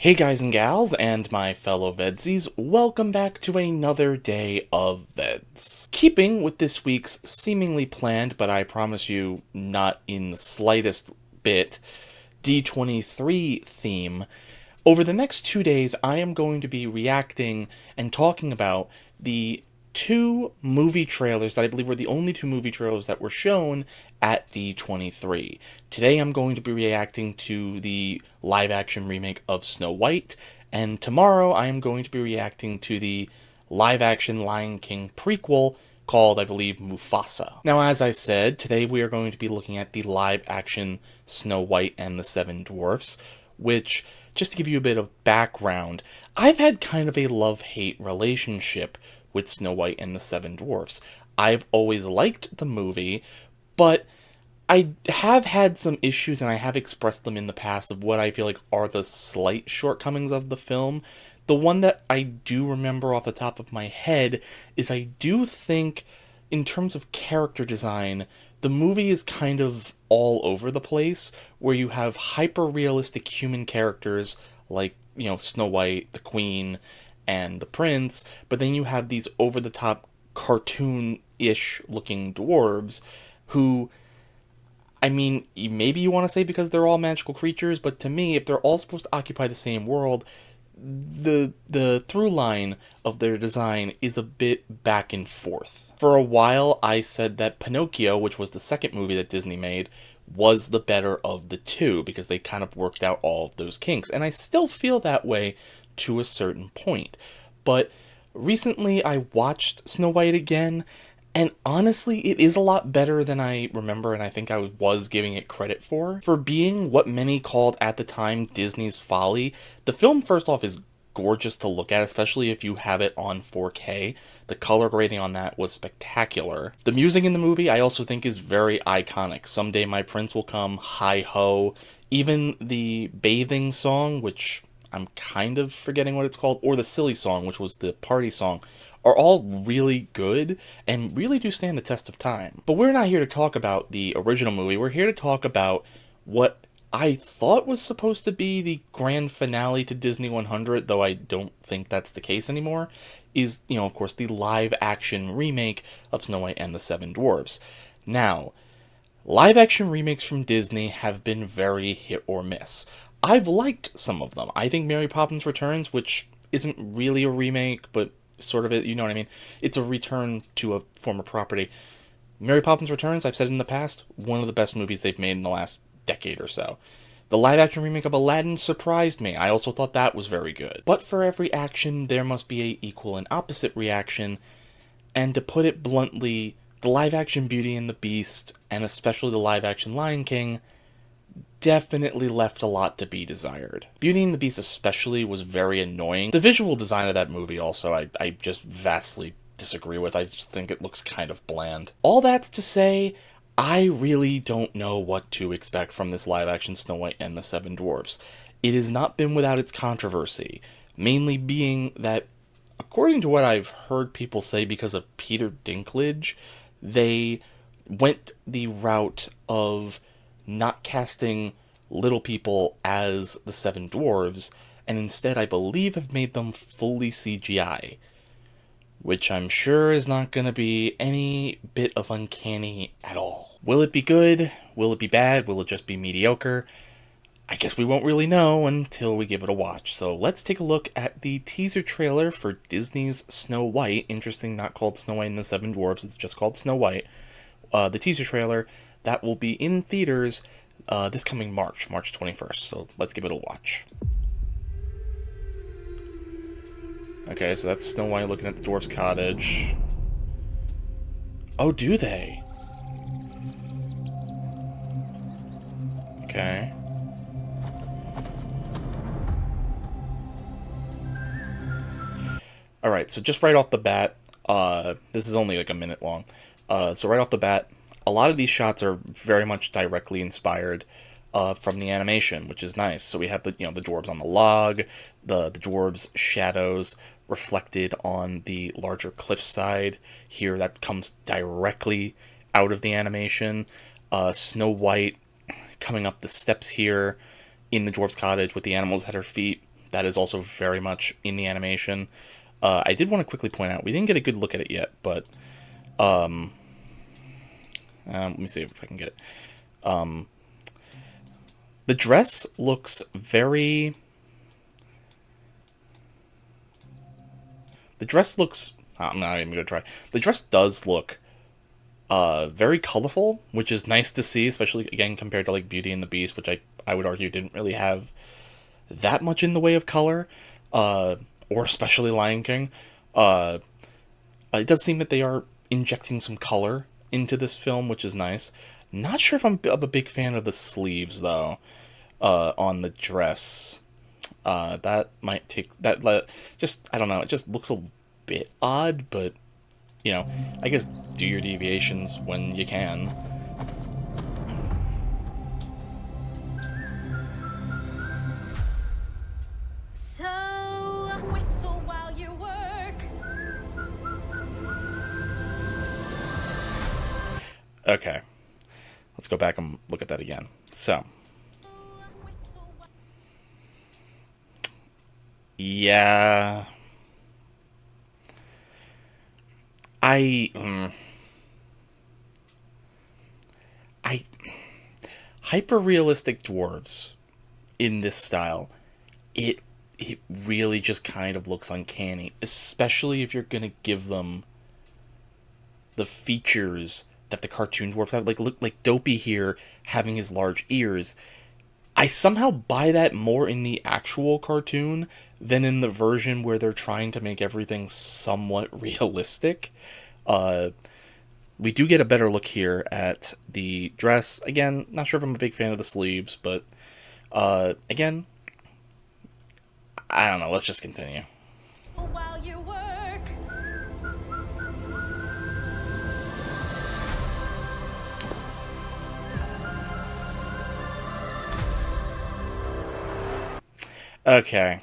Hey guys and gals, and my fellow VEDS-ies, welcome back to another day of VEDS. Keeping with this week's seemingly planned, but I promise you not in the slightest bit, D23 theme, over the next 2 days I am going to be reacting and talking about the two movie trailers that I believe were the only two movie trailers that were shown at D23. Today I'm going to be reacting to the live-action remake of Snow White, and tomorrow I am going to be reacting to the live-action Lion King prequel called, I believe, Mufasa. Now, as I said, today we are going to be looking at the live-action Snow White and the Seven Dwarfs, which, just to give you a bit of background, I've had kind of a love-hate relationship with Snow White and the Seven Dwarfs. I've always liked the movie, but I have had some issues, and I have expressed them in the past, of what I feel like are the slight shortcomings of the film. The one that I do remember off the top of my head is I do think, in terms of character design, the movie is kind of all over the place, where you have hyper-realistic human characters like, Snow White, the Queen, and the Prince, but then you have these over-the-top cartoon-ish looking dwarves who, I mean, maybe you want to say because they're all magical creatures, but to me, if they're all supposed to occupy the same world, the through line of their design is a bit back and forth. For a while, I said that Pinocchio, which was the second movie that Disney made, was the better of the two, because they kind of worked out all of those kinks, and I still feel that way to a certain point. But recently I watched Snow White again, and honestly, it is a lot better than I remember, and I think I was giving it credit for. For being what many called at the time Disney's folly, the film, first off, is gorgeous to look at, especially if you have it on 4K. The color grading on that was spectacular. The music in the movie I also think is very iconic. Someday My Prince Will Come, Hi Ho, even the bathing song, which I'm kind of forgetting what it's called, or the silly song, which was the party song, are all really good and really do stand the test of time. But we're not here to talk about the original movie. We're here to talk about what I thought was supposed to be the grand finale to Disney 100, though I don't think that's the case anymore, is, of course, the live-action remake of Snow White and the Seven Dwarfs. Now, live-action remakes from Disney have been very hit or miss. I've liked some of them. I think Mary Poppins Returns, which isn't really a remake, but sort of it, you know what I mean? It's a return to a former property. Mary Poppins Returns, I've said in the past, one of the best movies they've made in the last decade or so. The live-action remake of Aladdin surprised me. I also thought that was very good. But for every action, there must be a equal and opposite reaction, and to put it bluntly, the live-action Beauty and the Beast, and especially the live-action Lion King, definitely left a lot to be desired. Beauty and the Beast especially was very annoying. The visual design of that movie also, I just vastly disagree with. I just think it looks kind of bland. All that's to say, I really don't know what to expect from this live-action Snow White and the Seven Dwarfs. It has not been without its controversy, mainly being that, according to what I've heard people say because of Peter Dinklage, they went the route of not casting little people as the Seven Dwarves, and instead, I believe, have made them fully CGI. Which I'm sure is not going to be any bit of uncanny at all. Will it be good? Will it be bad? Will it just be mediocre? I guess we won't really know until we give it a watch. So let's take a look at the teaser trailer for Disney's Snow White. Interesting, not called Snow White and the Seven Dwarfs, it's just called Snow White. The teaser trailer that will be in theaters this coming March 21st. So let's give it a watch. Okay, so that's Snow White looking at the dwarf's cottage. Oh, do they? Okay. Alright, so just right off the bat, this is only like a minute long. So right off the bat, a lot of these shots are very much directly inspired from the animation, which is nice. So we have the the dwarves on the log, the dwarves' shadows reflected on the larger cliffside here that comes directly out of the animation. Snow White coming up the steps here in the dwarf's cottage with the animals at her feet, that is also very much in the animation. I did want to quickly point out, we didn't get a good look at it yet, but let me see if I can get it. The dress looks very... The dress looks... I'm not even going to try. The dress does look very colorful, which is nice to see, especially, again, compared to, like, Beauty and the Beast, which I would argue didn't really have that much in the way of color, or especially Lion King. It does seem that they are injecting some color into this film, which is nice. Not sure if I'm a big fan of the sleeves, though, on the dress. That might take... Just, I don't know, it just looks a bit odd, but, you know, I guess do your deviations when you can. So, whistle while you work. Okay. Let's go back and look at that again. So. Yeah. Hyper-realistic dwarves in this style, it really just kind of looks uncanny, especially if you're gonna give them the features that the cartoon dwarves have. Like, look, like Dopey here having his large ears. I somehow buy that more in the actual cartoon than in the version where they're trying to make everything somewhat realistic. We do get a better look here at the dress. Again, not sure if I'm a big fan of the sleeves, but again, I don't know. Let's just continue. While you work. Okay.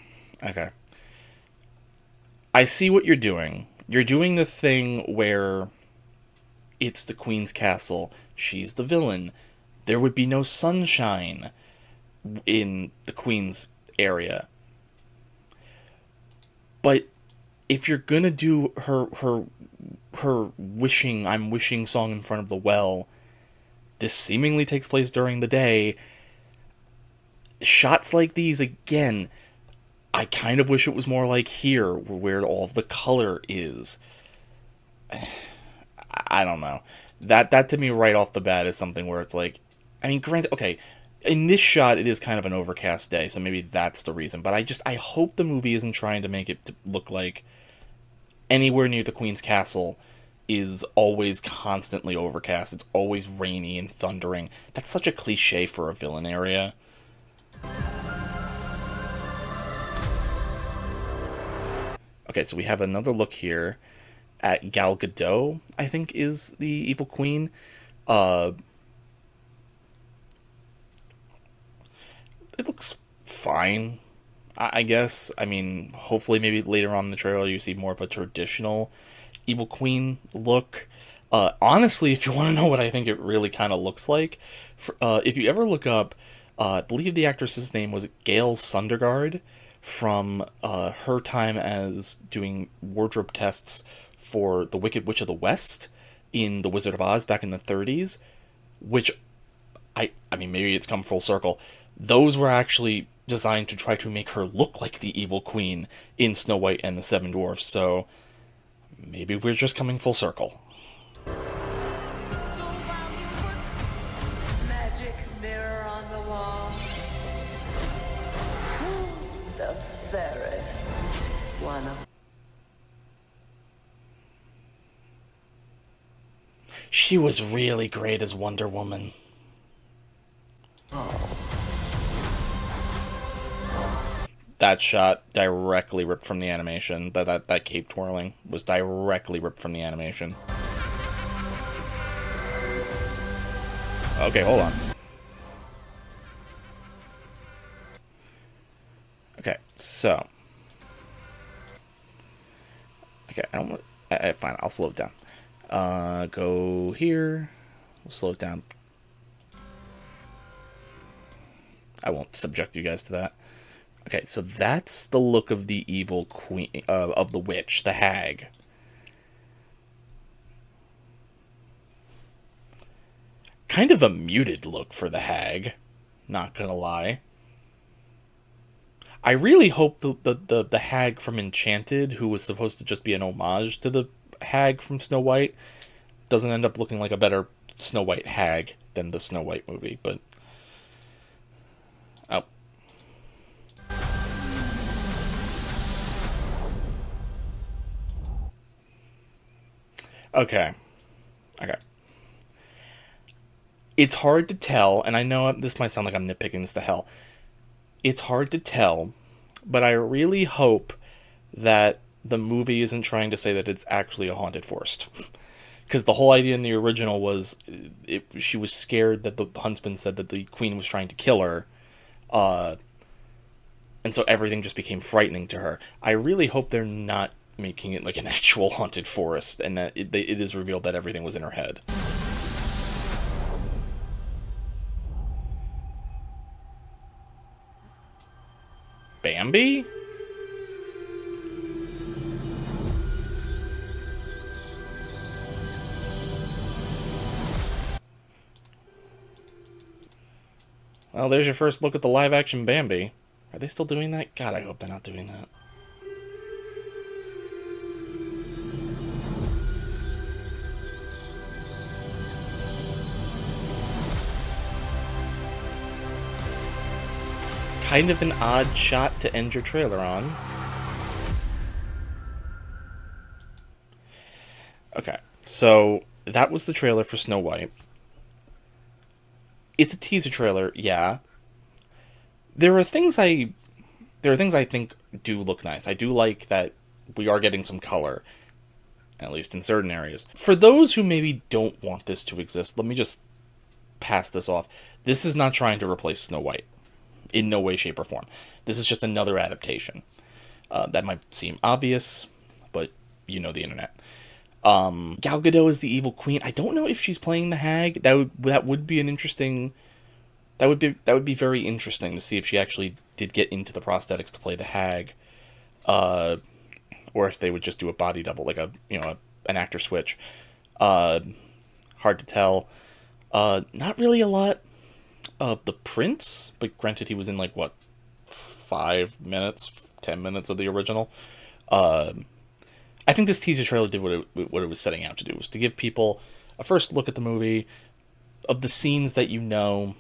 I see what you're doing. You're doing the thing where it's the Queen's castle. She's the villain. There would be no sunshine in the Queen's area. But if you're gonna do her wishing, I'm wishing song in front of the well, this seemingly takes place during the day. Shots like these, again, I kind of wish it was more like here, where all of the color is. I don't know. That to me right off the bat is something where it's like, I mean, granted, okay, in this shot it is kind of an overcast day, so maybe that's the reason. But I hope the movie isn't trying to make it to look like anywhere near the Queen's castle is always constantly overcast. It's always rainy and thundering. That's such a cliche for a villain area. Okay, so we have another look here at Gal Gadot, I think is the evil queen. It looks fine, I guess. I mean, hopefully maybe later on in the trailer you see more of a traditional evil queen look. Honestly, if you want to know what I think it really kind of looks like, if you ever look up, I believe the actress's name was Gail Sundergaard, from her time as doing wardrobe tests for the Wicked Witch of the West in The Wizard of Oz back in the 30s, which, I mean, maybe it's come full circle. Those were actually designed to try to make her look like the evil queen in Snow White and the Seven Dwarfs, so maybe we're just coming full circle. Magic mirror on the wall. Who's the fairest one of... She was really great as Wonder Woman. That shot directly ripped from the animation. That cape twirling was directly ripped from the animation. Okay, hold on. Okay, so. Okay, I don't want. Fine, I'll slow it down. Go here. We'll slow it down. I won't subject you guys to that. Okay, so that's the look of the evil queen, of the witch, the hag. Kind of a muted look for the hag, not gonna lie. I really hope the hag from Enchanted, who was supposed to just be an homage to the hag from Snow White, doesn't end up looking like a better Snow White hag than the Snow White movie, but... Oh. Okay. Okay. It's hard to tell, and I know this might sound like I'm nitpicking this to hell. It's hard to tell, but I really hope that the movie isn't trying to say that it's actually a haunted forest. Because the whole idea in the original was she was scared that the huntsman said that the queen was trying to kill her, and so everything just became frightening to her. I really hope they're not making it like an actual haunted forest, and that it is revealed that everything was in her head. Bambi? Well, there's your first look at the live-action Bambi. Are they still doing that? God, I hope they're not doing that. Kind of an odd shot to end your trailer on. Okay, so that was the trailer for Snow White. It's a teaser trailer, yeah. There are things I think do look nice. I do like that we are getting some color, at least in certain areas. For those who maybe don't want this to exist, let me just pass this off. This is not trying to replace Snow White. In no way, shape, or form. This is just another adaptation. That might seem obvious, but you know the internet. Gal Gadot is the evil queen. I don't know if she's playing the hag. That would be an interesting... That would be very interesting to see if she actually did get into the prosthetics to play the hag. Or if they would just do a body double, like an actor switch. Hard to tell. Not really a lot of the prince, but granted he was in 5 minutes, 10 minutes of the original. I think this teaser trailer did what it was setting out to do, was to give people a first look at the movie, of the scenes that you know,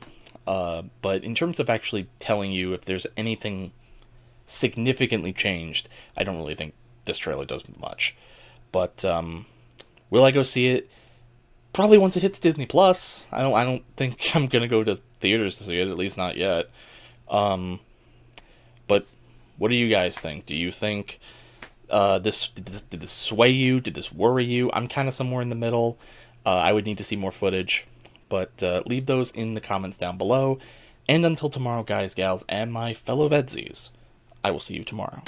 but in terms of actually telling you if there's anything significantly changed, I don't really think this trailer does much. But will I go see it? Probably once it hits Disney Plus. I don't think I'm gonna go to theaters to see it, at least not yet. But what do you guys think? Do you think did this sway you? Did this worry you? I'm kind of somewhere in the middle. I would need to see more footage, but leave those in the comments down below. And until tomorrow, guys, gals, and my fellow VEDS-ies, I will see you tomorrow.